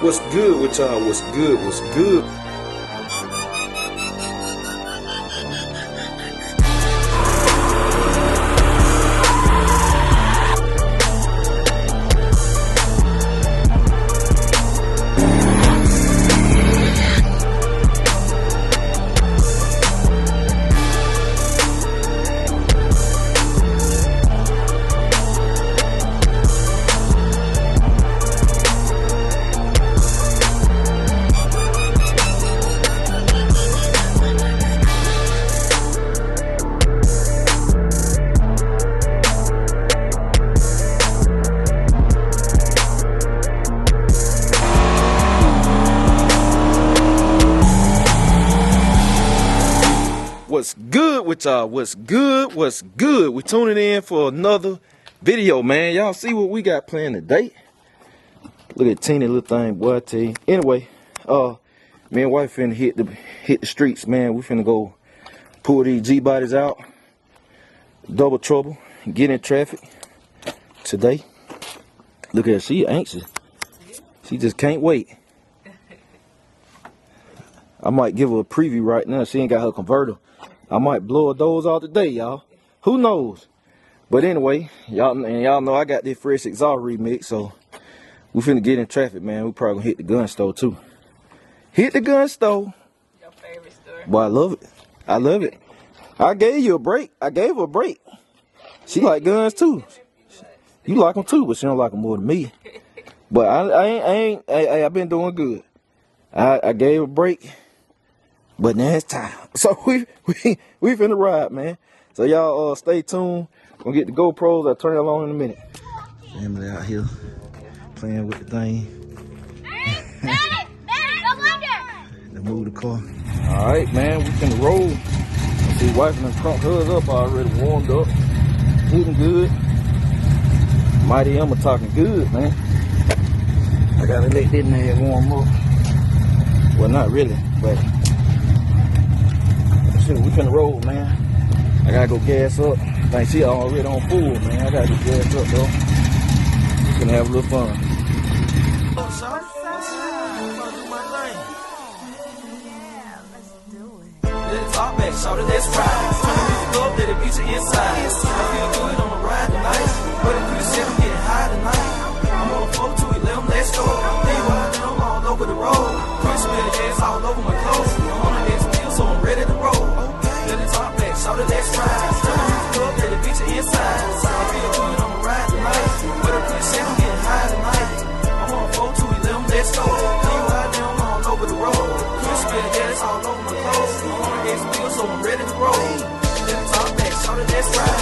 What's good with y'all? What's good? What's good? What's good with y'all? What's good? What's good? We tuning in for another video, man. Y'all see what we got planned today? Look at teeny little thing, boy. I tell you. Anyway, me and wife finna hit the streets, man. We finna go pull these Gbodys out, double trouble, get in traffic today. Look at her, she anxious. She just can't wait. I might give her a preview right now. She ain't got her converter. I might blow her doors out today, y'all. Who knows? But anyway, y'all know I got this fresh exhaust remix, so we finna get in traffic, man. We probably gonna hit the gun store too. Hit the gun store. Your favorite store. Boy, I love it. I love it. I gave you a break. I gave her a break. She like guns too. You like them too, but she don't like them more than me. But I've been doing good. I gave her a break. But now it's time. So we finna ride, man. So y'all stay tuned. Gonna get the GoPros. I'll turn it on in a minute. Family out here playing with the thing. They move the car. Alright, man, we finna roll. I see wife and crunk hers up already, warmed up. Hitting good. Mighty Emma talking good, man. I gotta let this man warm up. Well, not really, but we finna roll, man. I gotta go gas up. I think she already on full, man. I gotta go gas up, though. We finna have a little fun. What's up? Let's talk back, shout it, let's ride. Turn the music up, let it beat you inside. I feel good on the ride tonight. But if you said I'm getting high tonight, I'm on 4 to 11, let's go. Leave out and I'm all over the road. Christmas gas all over my clothes. I'm on the XP, so I'm ready to roll. Let it talk back, shout it, let's ride. Turn the music up, let it beat you inside. I feel good on the ride tonight. But if you said I'm getting high tonight, I'm on 4 to 11, let's go. Leave out and I'm all over the road. Christmas gas all over my clothes. So I'm ready to roll. Let it talk back, shout it, let's ride.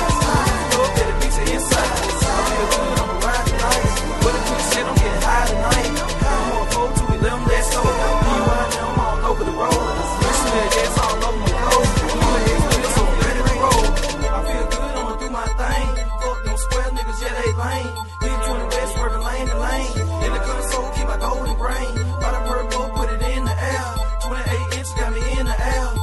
Look at the pizza inside. I feel good on the ride tonight. But if we said I'm getting high tonight, I'm on 4 to 11, let's go. You out there, I'm all over the road. Christmas gas all over my clothes. So I'm ready to roll. I feel good, I'ma do my thing. Fuck them square niggas, yeah, they lame. Leave 20 west, working lane to lane. In the console, keep my golden brain. By the purple, put it in the air. 28 inches got me in the air.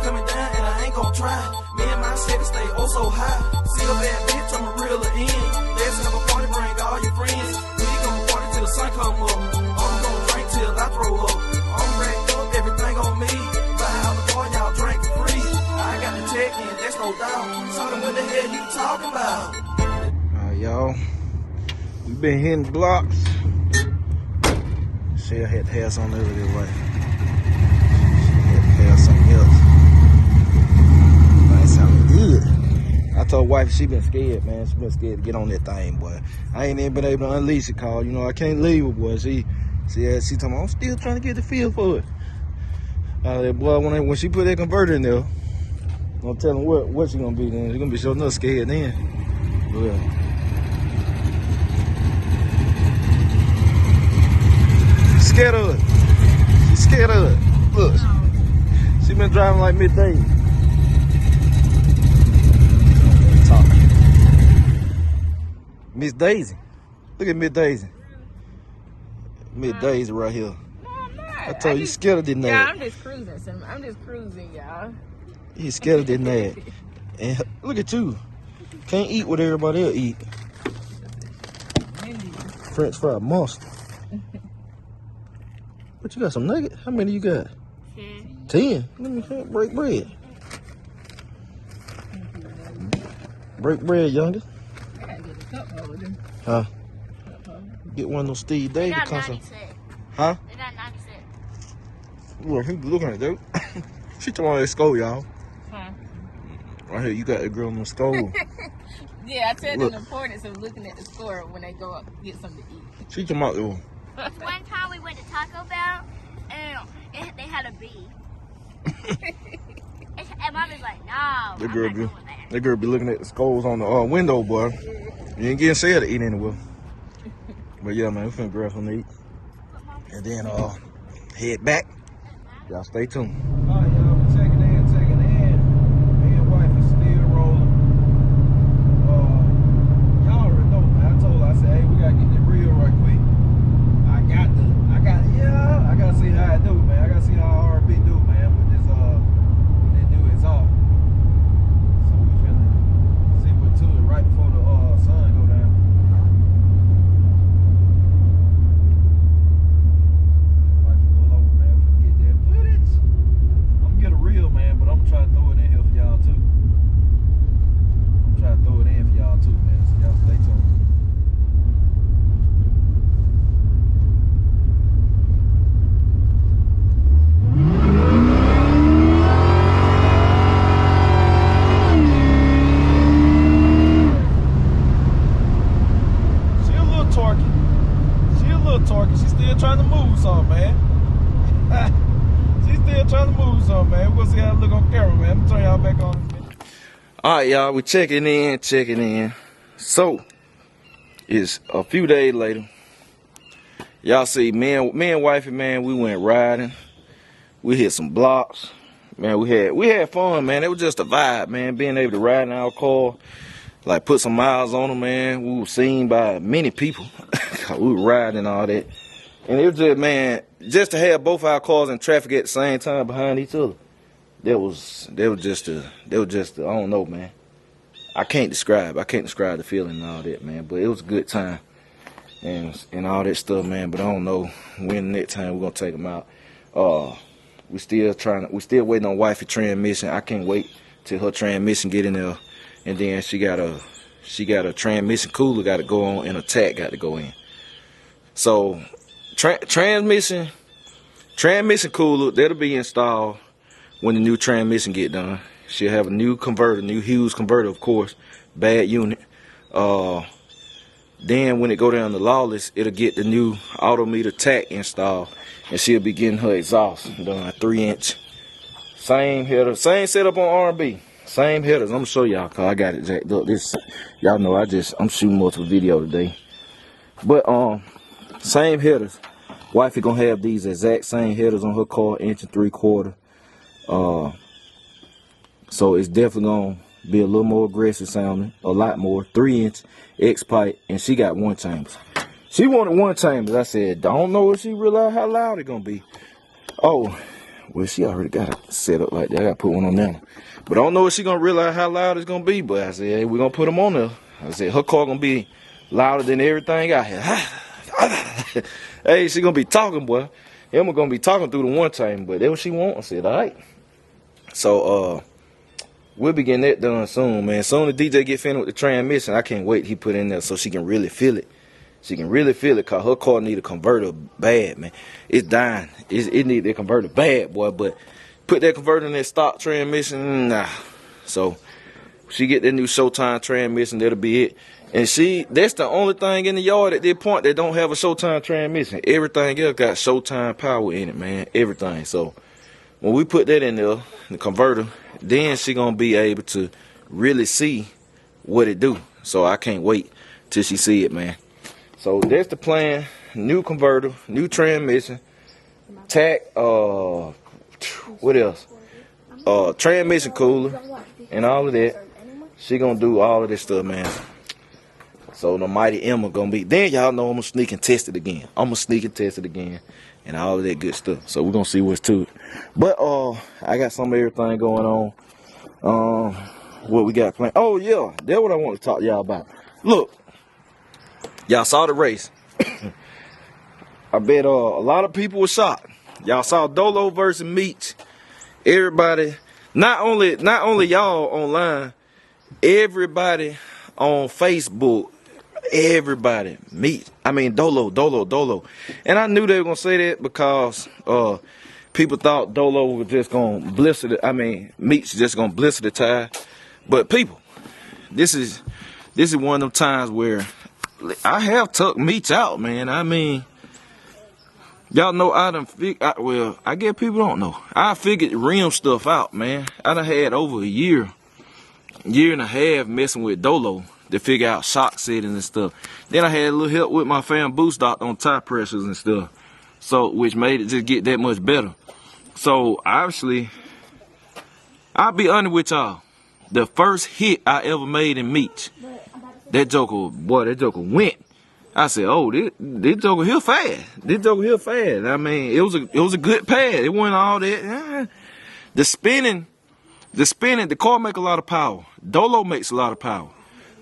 Coming down and I ain't gon' try. Me and my Chevy stay oh so high. See a bad bitch, I'ma reel her in. Let's have a party, bring all your friends. We gon' party till the sun come up. I'm gon' drink till I throw up. I'm racked up, everything on me. Buy out the bar, y'all drink for free. I got the check in, that's no doubt. So what the hell you talking about? Alright, y'all. We been hitting blocks. Shit, I had to have something over there, right? She had to have something else. Sounded good. I told wife she been scared, man. She been scared to get on that thing, boy. I ain't even been able to unleash the call. You know, I can't leave her, boy. She told me I'm still trying to get the feel for it. Boy, when she put that converter in there, I'm telling her what she gonna be then. She gonna be so enough scared then. Yeah. She's scared of it. She's scared of it. Look, she been driving like midday. Miss Daisy. Look at Miss Daisy. Miss Daisy right here. No, I'm not. I told you scared of this nag. Yeah, I'm just cruising, y'all. He's scared of this nag. And look at you. Can't eat what everybody else eat. French fry monster. What you got? Some nuggets? How many you got? 10. 10. Let me break bread. Break bread, youngest. I gotta get a cup holder. Huh? Get one of those Steve They Davis got consoles. 90 cents. Huh? They got 90 cents. Look, he looking at that. She talking about that skull, y'all. Huh? Right here, you got that girl on the skull. Yeah, I tell them Look. the importance of looking at the store when they go up get something to eat. She talking about, One time we went to Taco Bell and they had a bee. And mommy's like, no, I'm not going there. that girl be looking at the skulls on the window, boy. You ain't getting sad to eat anywhere. But yeah, man, we finna grab something to eat. And then head back. Y'all stay tuned. All right, y'all, we checking in. Me and Wifey still rolling. Y'all already know, man. I told her, I said, hey, we gotta get this real right quick. I gotta see how it do, man. I gotta see how R&B do, man. But this, when they do, it's off. So we finna see what to it right before the sun go down. Wifey pull over, man. We finna get that footage. I'm gonna get a reel, man, but I'm gonna try to throw it in here for y'all too. So y'all stay tuned. She's still trying to move some, man. She's still trying to move some, man. We're gonna see how it look on camera, man. I'm gonna turn y'all back on. Alright, y'all, we checking in. So, it's a few days later. Y'all see, me and Wifey, man, we went riding. We hit some blocks. Man, we had fun, man. It was just a vibe, man. Being able to ride in our car, like put some miles on them, man. We were seen by many people. We were riding and all that. And it was just, man, just to have both our cars in traffic at the same time behind each other. That was just I don't know, man. I can't describe the feeling and all that, man. But it was a good time and all that stuff, man. But I don't know when next time we're gonna take them out. We still waiting on Wifey transmission. I can't wait till her transmission get in there, and then she got a transmission cooler got to go on and a tack got to go in. So transmission cooler that'll be installed when the new transmission get done. She'll have a new converter, new huge converter, of course, bad unit. Then when it go down to Lawless, it'll get the new autometer tack installed, and she'll be getting her exhaust done, 3-inch. Same header, same setup on R&B, same headers. I'm gonna show y'all, cause I got it jacked up. This, y'all know, I'm shooting multiple video today. But same headers. Wifey gonna have these exact same headers on her car, 1 3/4. So it's definitely gonna be a little more aggressive sounding, a lot more. 3-inch X pipe, and she got 1 chambers. She wanted 1 chambers. I said, don't know if she realize how loud it gonna be. Oh, well, she already got it set up like that. I gotta put one on there. But I don't know if she gonna realize how loud it's gonna be. But I said, hey, we're gonna put them on there. I said, her car gonna be louder than everything out here. Hey, she gonna be talking, boy. Emma gonna be talking through the 1 chamber, but that's what she want. I said, all right. So, we'll be getting that done soon, man. Soon as DJ get finished with the transmission, I can't wait he put in there so she can really feel it. She can really feel it, cause her car need a converter bad, man. It's dying. It need a converter bad, boy. But put that converter in that stock transmission, nah. So she get that new Showtime transmission, that'll be it. And that's the only thing in the yard at this point that don't have a Showtime transmission. Everything else got Showtime power in it, man. Everything. So when we put that in there, the converter, then she gonna be able to really see what it do. So I can't wait till she see it, man. So that's the plan. New converter, new transmission, tack, what else? Transmission cooler and all of that. She gonna do all of this stuff, man. So the mighty Emma gonna be, then y'all know I'm gonna sneak and test it again. And all of that good stuff. So we're gonna see what's to it. But I got some of everything going on. What we got planned. Oh yeah, that's what I want to talk to y'all about. Look, y'all saw the race. I bet a lot of people were shocked Y'all saw Dolo versus Meech. Everybody, not only y'all online, everybody on Facebook, everybody, Dolo. And I knew they were gonna say that because people thought Dolo was just gonna blister Meech just gonna blister the tire. But people, this is one of them times where I have tucked Meech out, man. I mean, y'all know I guess people don't know. I figured rim stuff out, man. I done had over a year and a half messing with Dolo to figure out shock settings and stuff. Then I had a little help with my fam Boost Doc on tire pressures and stuff. So, which made it just get that much better. So, obviously, I'll be honest with y'all. The first hit I ever made in Meech, that joker went. I said, oh, this joker here fast. I mean, it was a good pad. It wasn't all that. The spinning, the car make a lot of power. Dolo makes a lot of power.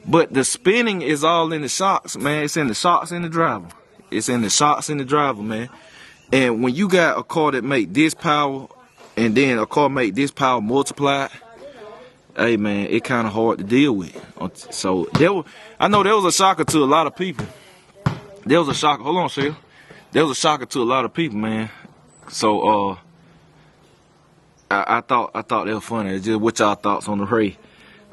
But the spinning is all in the shocks, man. It's in the shocks in the driver. Man. And when you got a car that make this power, and then a car make this power multiplied, hey man, it kind of hard to deal with. So I know there was a shocker to a lot of people. Hold on, Shell. There was a shocker to a lot of people, man. So I thought that was funny. It's just what y'all thoughts on the race.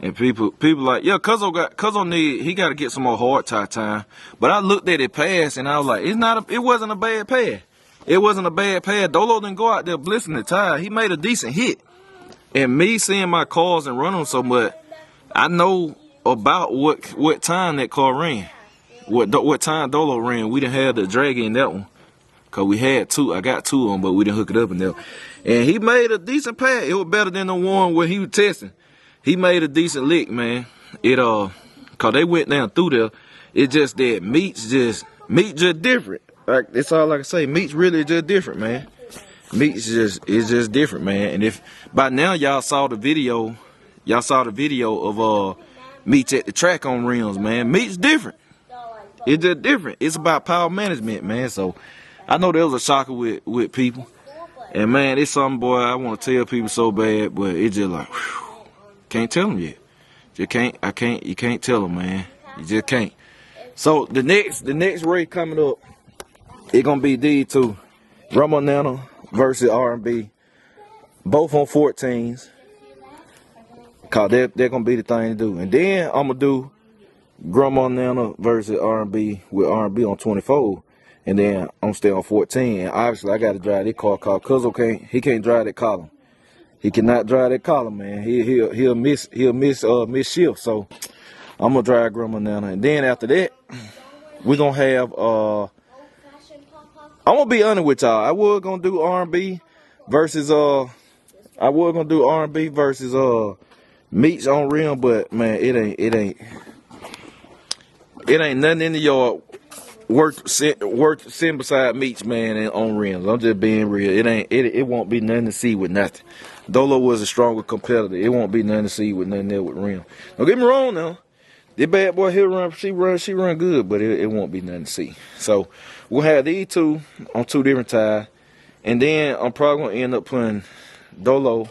And people like, yeah, Cuzzo got to get some more hard tire time. But I looked at it pass and I was like, it wasn't a bad pass. Dolo didn't go out there blistering the tire. He made a decent hit. And me seeing my cars and running them so much, I know about what time that car ran. What time Dolo ran. We didn't have the drag in that one. Cause we had two. I got two of them, but we didn't hook it up in there. And he made a decent pass. It was better than the one where he was testing. He made a decent lick, man. Cause they went down through there. It just that Meech just different. Like, that's all I can say. Meech really just different, man. Meech is just different, man. And if by now y'all saw the video of Meech at the track on rims, man. Meech's different. It's just different. It's about power management, man. So I know there was a shocker with people. And man, it's something, boy, I want to tell people so bad, but it's just like, whew, can't tell them yet. You can't tell them, man. You just can't. So the next race coming up, it's gonna be these two. Grandma Nana versus R&B. Both on 14s. Cause they're gonna be the thing to do. And then I'm gonna do Grandma Nana versus R&B with R&B on 24. And then I'm still on 14. And obviously I gotta drive this car called Cuzzo can't drive that column. He cannot drive that column, man. He'll miss shift. So I'm gonna drive Grandma Nana. And then after that, we're gonna have I'm gonna be honest with y'all. I was gonna do R&B versus Meech on rim, but man, it ain't nothing in the yard worth sitting beside Meech, man, and on rims. I'm just being real. It won't be nothing to see with nothing. Dolo was a stronger competitor. It won't be nothing to see with nothing there with rim. Don't get me wrong now. This bad boy here she run good, but it won't be nothing to see. So we'll have these two on two different tires, and then I'm probably gonna end up putting Dolo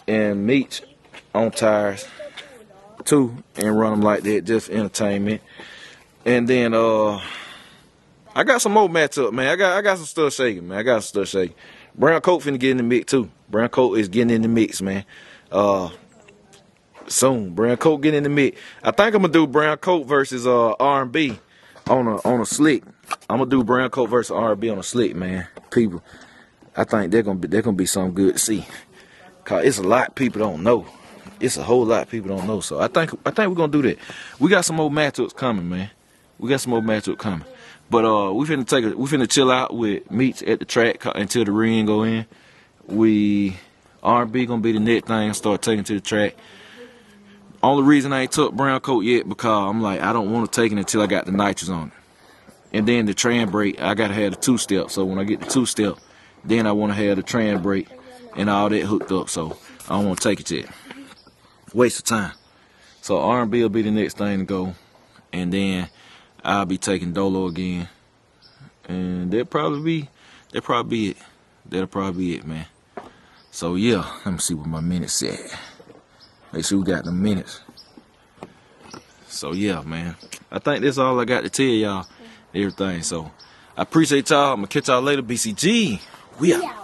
and Meech on tires too, and run them like that just for entertainment. And then I got some more matchup, man. I got some stuff shaking, man. Brown Coat finna get in the mix too. Brown Coat is getting in the mix, man. Soon, Brown Coat getting in the mix. I think I'm gonna do Brown Coat versus R&B on a slick. I'm gonna do Brown Coat versus R&B on a slick, man. People, I think they're gonna be something good to see. Cause it's a lot people don't know. It's a whole lot people don't know. So I think we're gonna do that. We got some more matchups coming, man. But we finna chill out with Meech at the track until the ring go in. R&B gonna be the next thing. Start taking to the track. Only reason I ain't took Brown Coat yet because I'm like, I don't want to take it until I got the nitrous on it. And then the tram brake, I gotta have the 2-step. So when I get the 2-step, then I want to have the tram brake and all that hooked up. So I don't want to take it yet. Waste of time. So R&B will be the next thing to go, and then I'll be taking Dolo again, and that'll probably be it. that'll probably be it, man. So yeah, let me see what my minutes at. Make sure we got the minutes. So yeah, man, I think that's all I got to tell y'all. Everything. So I appreciate y'all. I'm gonna catch y'all later. BCG. We out.